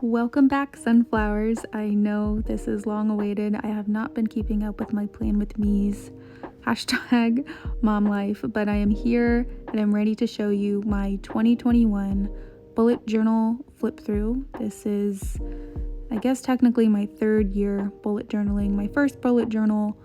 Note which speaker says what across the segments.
Speaker 1: Welcome back, sunflowers. I know this is long awaited. I have not been keeping up with my plan with me's hashtag mom life, but I am here and I'm ready to show you my 2021 bullet journal flip through. This is, I guess, technically my third year bullet journaling. My first bullet journal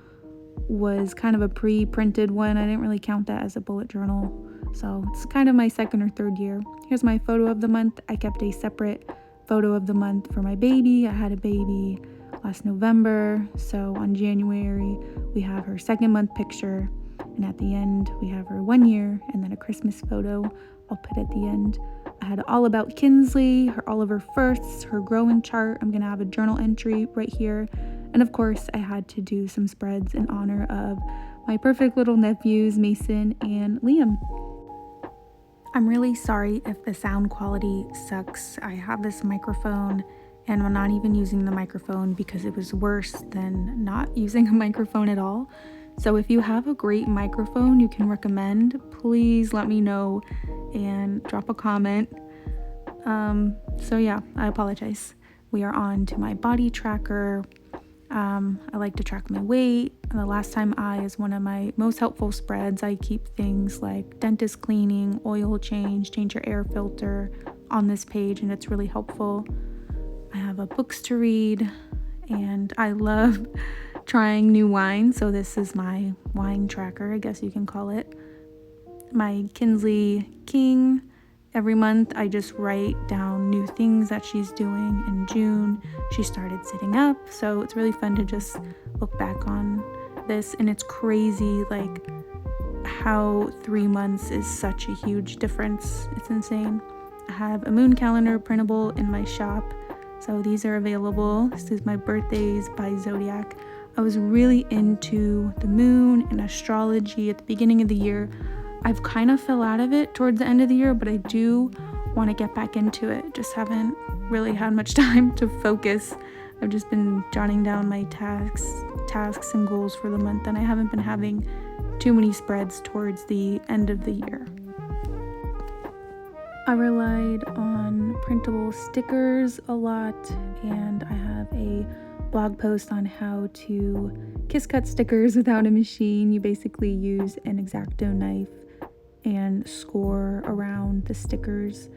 Speaker 1: was kind of a pre-printed one. I didn't really count that as a bullet journal. So it's kind of my second or third year. Here's my photo of the month. I kept a separate photo of the month for my baby. I had a baby last November, so on January we have her second month picture, and at the end we have her 1 year, and then a Christmas photo I'll put at the end. I had all about Kinsley, all of her firsts, her growing chart. I'm gonna have a journal entry right here, and of course I had to do some spreads in honor of my perfect little nephews Mason and Liam. I'm really sorry if the sound quality sucks. I have this microphone and I'm not even using the microphone because it was worse than not using a microphone at all. So if you have a great microphone you can recommend, please let me know and drop a comment. So yeah, I apologize. We are on to my body tracker. I like to track my weight. And the last time is one of my most helpful spreads. I keep things like dentist cleaning, oil change your air filter on this page, and it's really helpful. I have books to read, and I love trying new wine. So this is my wine tracker, I guess you can call it. My Kinsley King. Every month I just write down new things that she's doing. In June, she started sitting up, so it's really fun to just look back on this, and it's crazy like how 3 months is such a huge difference. It's insane. I have a moon calendar printable in my shop, so these are available. This is my birthdays by zodiac. I was really into the moon and astrology at the beginning of the year. I've kind of fell out of it towards the end of the year, but I do want to get back into it. Just haven't really had much time to focus. I've just been jotting down my tasks and goals for the month, and I haven't been having too many spreads towards the end of the year. I relied on printable stickers a lot, and I have a blog post on how to kiss cut stickers without a machine. You basically use an X-Acto knife and score around the stickers.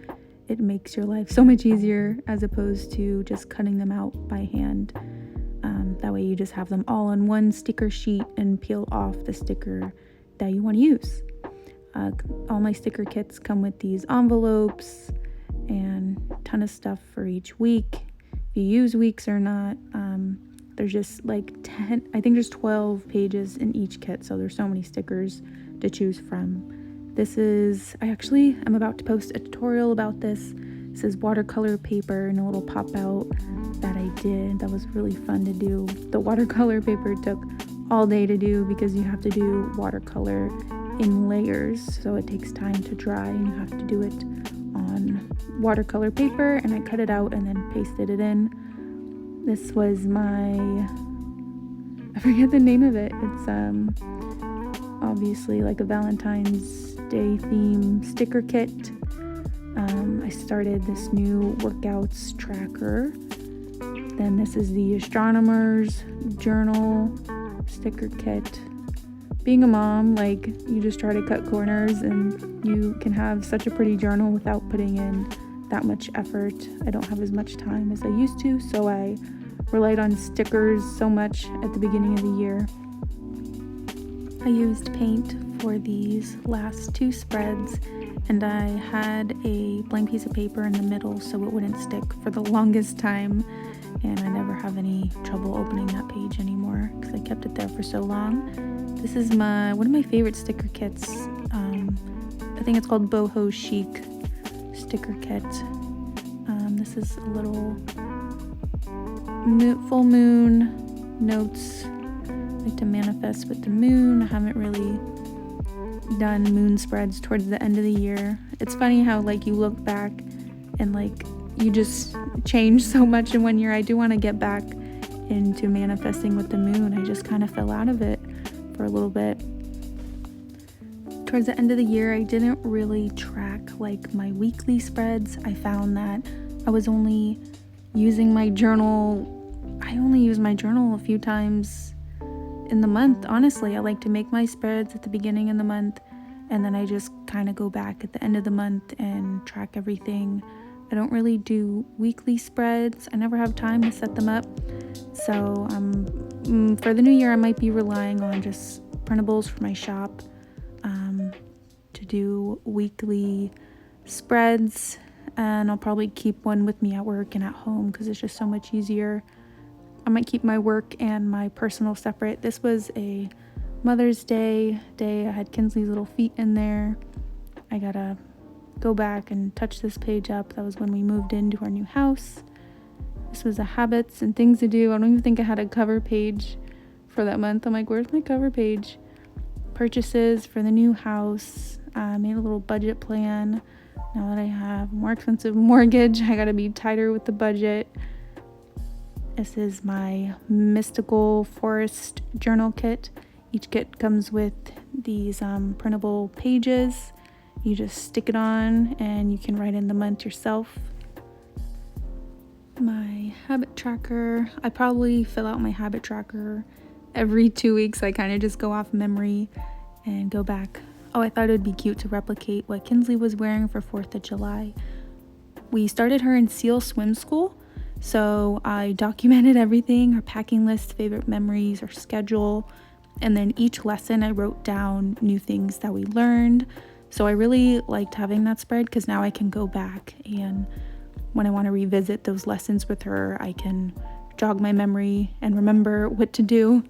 Speaker 1: It makes your life so much easier as opposed to just cutting them out by hand. That way you just have them all on one sticker sheet and peel off the sticker that you want to use. All my sticker kits come with these envelopes and a ton of stuff for each week. If you use weeks or not, there's just like 10, I think there's 12 pages in each kit, so there's so many stickers to choose from. I'm about to post a tutorial about this. This is watercolor paper and a little pop out that I did. That was really fun to do. The watercolor paper took all day to do because you have to do watercolor in layers, so it takes time to dry and you have to do it on watercolor paper, and I cut it out and then pasted it in. This was I forget the name of it. It's obviously like a Valentine's Day theme sticker kit. I started this new workouts tracker. Then this is the astronomer's journal sticker kit. Being a mom, like, you just try to cut corners and you can have such a pretty journal without putting in that much effort. I don't have as much time as I used to, so I relied on stickers so much at the beginning of the year. I used paint for these last two spreads, and I had a blank piece of paper in the middle so it wouldn't stick for the longest time, and I never have any trouble opening that page anymore because I kept it there for so long. This is one of my favorite sticker kits. I think it's called Boho Chic sticker kit. This is a little full moon notes. I like to manifest with the moon. I haven't really done moon spreads towards the end of the year. It's funny how like you look back and like you just change so much in 1 year. I do want to get back into manifesting with the moon. I just kind of fell out of it for a little bit. Towards the end of the year, I didn't really track like my weekly spreads. I found that I was only using my journal. I only use my journal a few times in the month. Honestly, I like to make my spreads at the beginning of the month, and then I just kind of go back at the end of the month and track everything. I don't really do weekly spreads. I never have time to set them up. So for the new year, I might be relying on just printables for my shop to do weekly spreads, and I'll probably keep one with me at work and at home because it's just so much easier. I might keep my work and my personal separate. This was a Mother's Day. I had Kinsley's little feet in there. I gotta go back and touch this page up. That was when we moved into our new house. This was the habits and things to do. I don't even think I had a cover page for that month. I'm like, where's my cover page? Purchases for the new house. I made a little budget plan. Now that I have a more expensive mortgage, I gotta be tighter with the budget. This is my Mystical Forest journal kit. Each kit comes with these printable pages. You just stick it on and you can write in the month yourself. My habit tracker. I probably fill out my habit tracker every 2 weeks. I kind of just go off memory and go back. Oh, I thought it would be cute to replicate what Kinsley was wearing for 4th of July. We started her in SEAL swim school, so I documented everything, her packing list, favorite memories, her schedule, and then each lesson I wrote down new things that we learned. So I really liked having that spread because now I can go back, and when I want to revisit those lessons with her, I can jog my memory and remember what to do.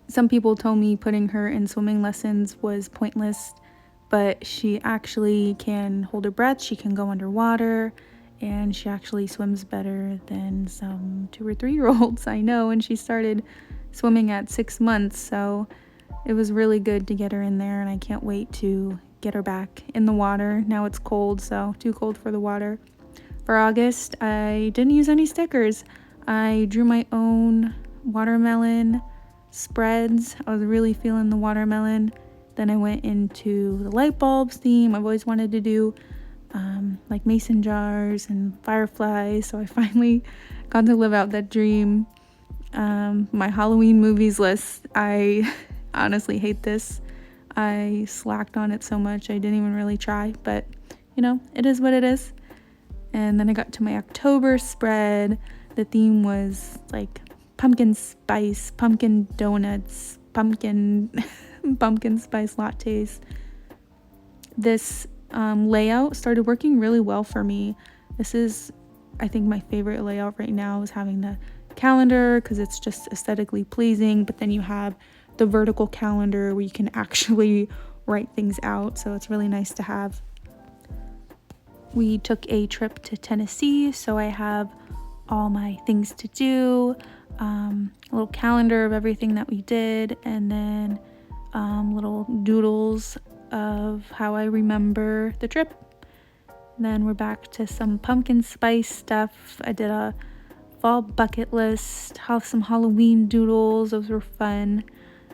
Speaker 1: Some people told me putting her in swimming lessons was pointless, but she actually can hold her breath, she can go underwater, and she actually swims better than some 2 or 3-year-olds I know, and she started swimming at 6 months, so it was really good to get her in there, and I can't wait to get her back in the water. Now it's cold, so too cold for the water. For August, I didn't use any stickers. I drew my own watermelon spreads. I was really feeling the watermelon. Then I went into the light bulbs theme. I've always wanted to do like mason jars and fireflies, so I finally got to live out that dream. My Halloween movies list, I honestly hate this. I slacked on it so much I didn't even really try, but you know, it is what it is. And then I got to my October spread. The theme was like pumpkin spice, pumpkin donuts, pumpkin spice lattes. This layout started working really well for me. This is, I think, my favorite layout right now is having the calendar because it's just aesthetically pleasing, but then you have the vertical calendar where you can actually write things out, so it's really nice to have. We took a trip to Tennessee, so I have all my things to do, a little calendar of everything that we did, and then little doodles of how I remember the trip. Then we're back to some pumpkin spice stuff. I did a fall bucket list, have some Halloween doodles. Those were fun.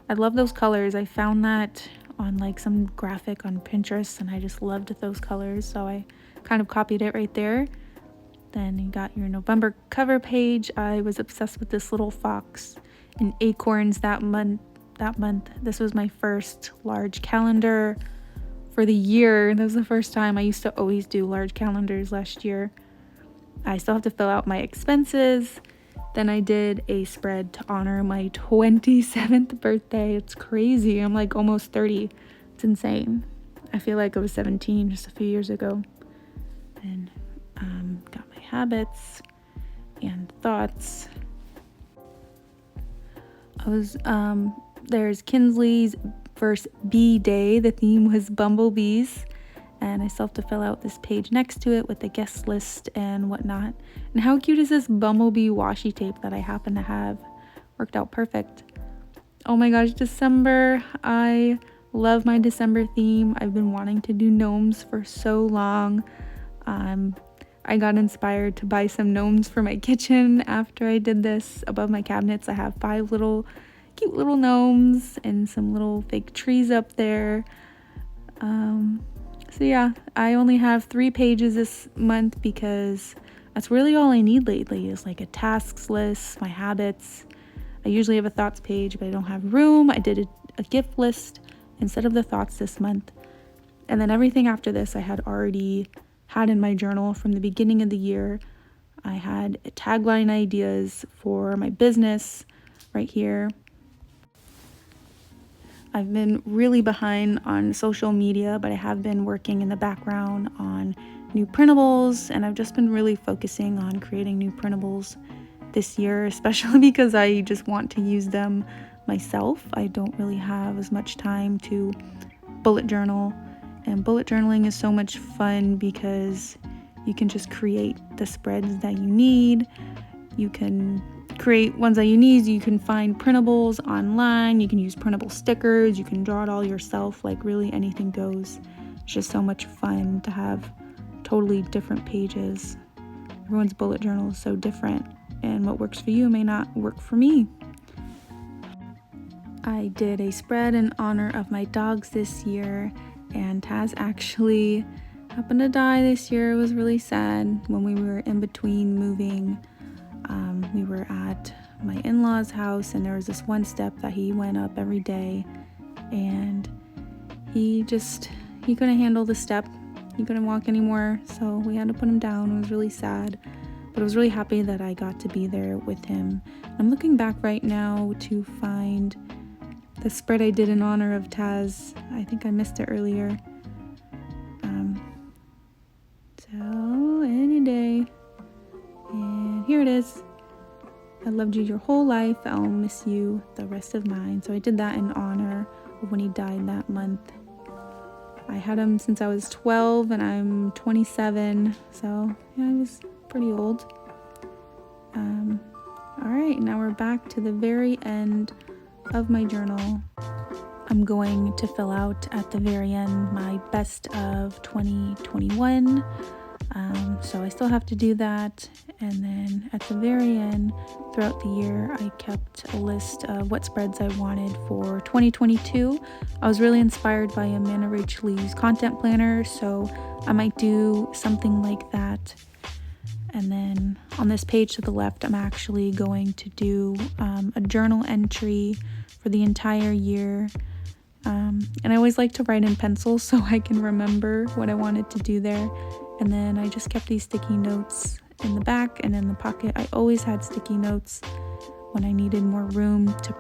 Speaker 1: I love those colors. I found that on like some graphic on Pinterest, and I just loved those colors, so I kind of copied it right there. Then you got your November cover page. I was obsessed with this little fox and acorns that month. This was my first large calendar for the year. That was the first time. I used to always do large calendars last year. I still have to fill out my expenses. Then I did a spread to honor my 27th birthday. It's crazy. I'm like almost 30. It's insane. I feel like I was 17 just a few years ago. And got my habits and thoughts. There's Kinsley's first bee day. The theme was bumblebees, and I still have to fill out this page next to it with the guest list and whatnot. And how cute is this bumblebee washi tape that I happen to have? Worked out perfect. Oh my gosh, December. I love my December theme. I've been wanting to do gnomes for so long. I got inspired to buy some gnomes for my kitchen after I did this. Above my cabinets, I have 5 cute little gnomes and some little fake trees up there. So yeah, I only have 3 pages this month because that's really all I need lately, is like a tasks list, my habits. I usually have a thoughts page, but I don't have room. I did a gift list instead of the thoughts this month. And then everything after this I had already had in my journal from the beginning of the year. I had tagline ideas for my business right here. I've been really behind on social media, but I have been working in the background on new printables, and I've just been really focusing on creating new printables this year, especially because I just want to use them myself. I don't really have as much time to bullet journal, and bullet journaling is so much fun because you can just create the spreads that you need. You can create ones that you need. You can find printables online. You can use printable stickers. You can draw it all yourself. Like, really anything goes. It's just so much fun to have totally different pages. Everyone's bullet journal is so different, and what works for you may not work for me. I did a spread in honor of my dogs this year, and Taz actually happened to die this year. It was really sad. When we were in between moving, we were at my in-laws' house, and there was this one step that he went up every day, and he couldn't handle the step. He couldn't walk anymore, so we had to put him down. It was really sad, but I was really happy that I got to be there with him. I'm looking back right now to find the spread I did in honor of Taz. I think I missed it earlier. So any day, and here it is. I loved you your whole life. I'll miss you the rest of mine. So I did that in honor of when he died that month. I had him since I was 12, and I'm 27, so yeah, I was pretty old. All right, now we're back to the very end of my journal. I'm going to fill out at the very end my best of 2021. So I still have to do that. And then at the very end, throughout the year, I kept a list of what spreads I wanted for 2022. I was really inspired by Amanda Rach Lee's content planner, so I might do something like that. And then on this page to the left, I'm actually going to do a journal entry for the entire year. And I always like to write in pencil so I can remember what I wanted to do there. And then I just kept these sticky notes in the back and in the pocket. I always had sticky notes when I needed more room to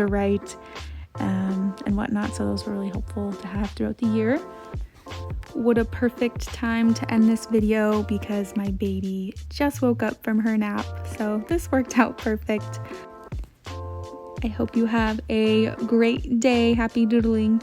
Speaker 1: write and whatnot. So those were really helpful to have throughout the year. What a perfect time to end this video, because my baby just woke up from her nap. So this worked out perfect. I hope you have a great day. Happy doodling.